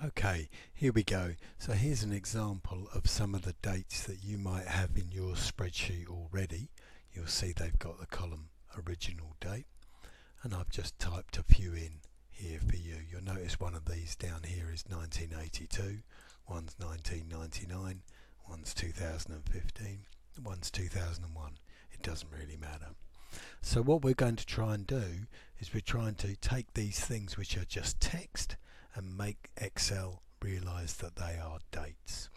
Okay, here we go. So here's an example of some of the dates that you might have in your spreadsheet already. You'll see they've got the column original date, and I've just typed a few in here for you. You'll notice one of these down here is 1982, one's 1999, one's 2015, one's 2001. It doesn't really matter. So what we're going to try and do is we're trying to take these things which are just text and make Excel realize that they are dates.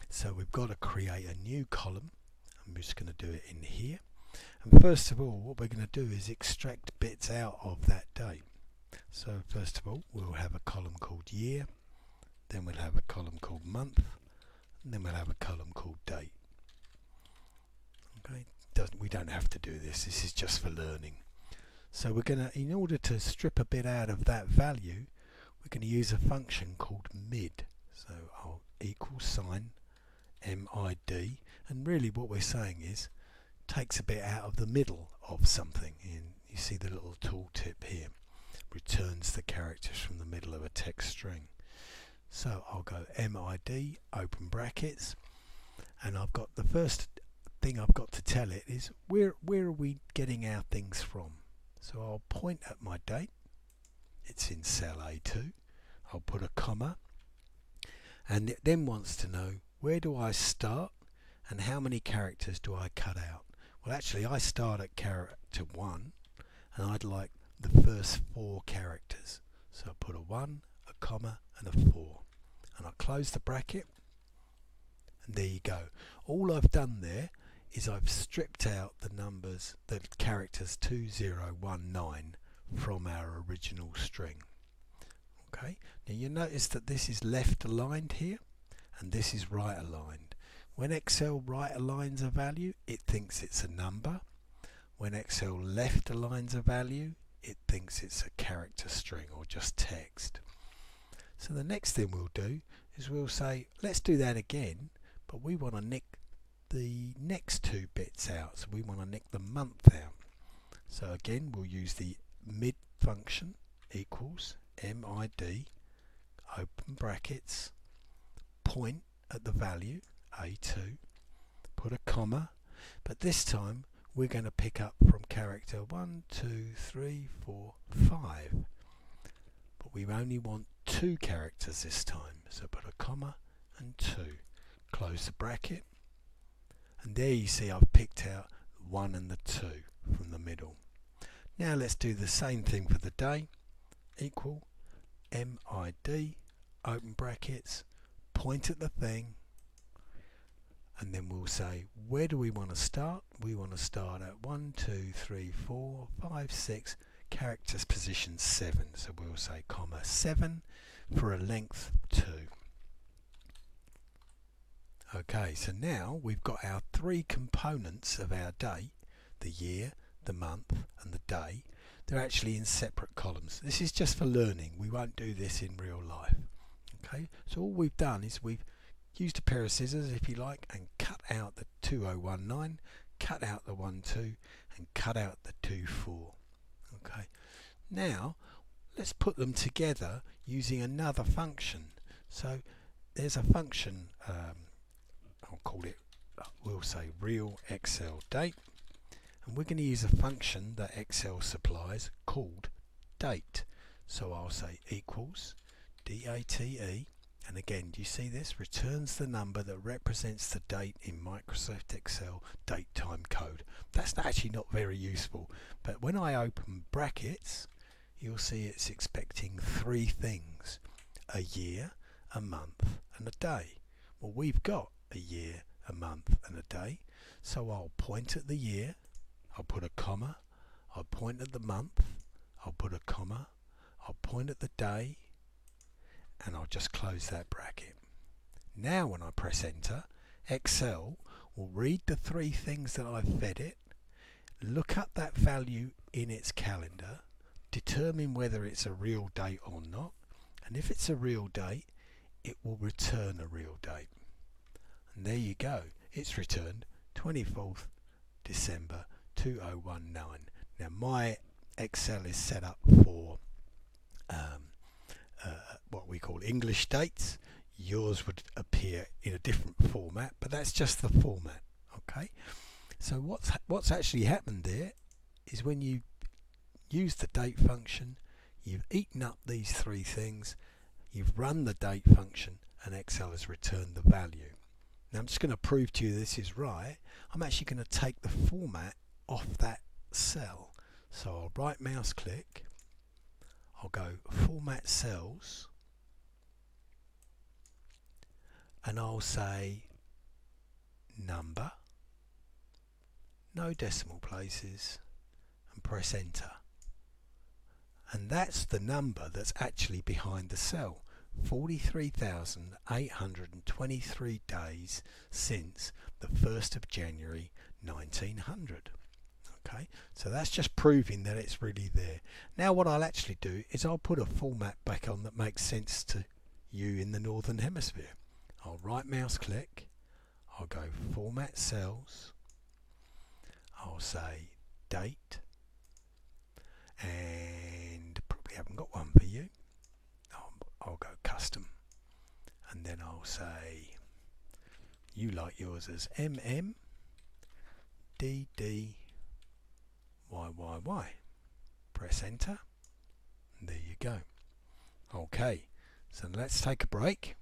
So we've got to create a new column. I'm just going to do it in here. And first of all, what we're going to do is extract bits out of that date. So first of all, we'll have a column called year, then we'll have a column called month, and then we'll have a column called date. Okay, we don't have to do this. This is just for learning. So we're going to, in order to strip a bit out of that value, we're going to use a function called mid. So I'll equal sign MID, and really what we're saying is takes a bit out of the middle of something. And you see the little tooltip here, returns the characters from the middle of a text string. So I'll go MID, open brackets, and I've got the first thing I've got to tell it is where are we getting our things from. So I'll point at my date. It's in cell A2. I'll put a comma, and it then wants to know where do I start and how many characters do I cut out. Well, actually I start at character 1 and I'd like the first 4 characters. So I put a 1, a comma and a 4, and I close the bracket, and there you go. All I've done there is I've stripped out the numbers, the characters 2019 from our original string. Okay, now you notice that this is left aligned here and this is right aligned. When Excel right aligns a value, it thinks it's a number. When Excel left aligns a value, it thinks it's a character string or just text. So the next thing we'll do is we'll say, let's do that again, but we want to nick the next 2 bits out. So we want to nick the month out. So again, we'll use the mid function equals MID, open brackets, point at the value A2, put a comma, but this time we're going to pick up from character 1, 2, 3, 4, 5. But we only want 2 characters this time, so put a comma and 2. Close the bracket, and there you see I've picked out 1 and the 2 from the middle. Now let's do the same thing for the day. Equal MID, open brackets, point at the thing, and then we'll say where do we want to start. We want to start at 1, 2, 3, 4, 5, 6, characters position 7. So we'll say comma 7 for a length 2. Okay, so now we've got our 3 components of our date, the year, the month and the day. They're actually in separate columns. This is just for learning. We won't do this in real life. Okay, so all we've done is we've used a pair of scissors, if you like, and cut out the 2019, cut out the 12 and cut out the 24. Okay, now let's put them together using another function. So there's a function, I'll call it, we'll say real Excel date, and we're going to use a function that Excel supplies called date. So I'll say equals DATE, and again, do you see this? Returns the number that represents the date in Microsoft Excel date time code. That's actually not very useful, but when I open brackets, you'll see it's expecting 3 things: a year, a month and a day. Well, we've got a year, a month and a day, so I'll point at the year, I'll put a comma, I'll point at the month, I'll put a comma, I'll point at the day, and I'll just close that bracket. Now when I press enter, Excel will read the 3 things that I've fed it, look up that value in its calendar, determine whether it's a real date or not, and if it's a real date, it will return a real date. And there you go, it's returned 24th December 2019. Now my Excel is set up for what we call all English dates. Yours would appear in a different format, but that's just the format. Okay, so what's actually happened there is when you use the date function, you've eaten up these three things, you've run the date function, and Excel has returned the value. Now I'm just going to prove to you this is right. I'm actually going to take the format off that cell. So I'll right mouse click, I'll go Format Cells, and I'll say Number, no decimal places, and press Enter. And that's the number that's actually behind the cell. 43,823 days since the 1st of January 1900. Okay, so that's just proving that it's really there. Now what I'll actually do is I'll put a format back on that makes sense to you in the Northern Hemisphere. I'll right mouse click, I'll go Format Cells, I'll say Date, and probably haven't got one for you. I'll go Custom, and then I'll say you like yours as yyyymmdd. Press Enter, and there you go. Okay, so let's take a break.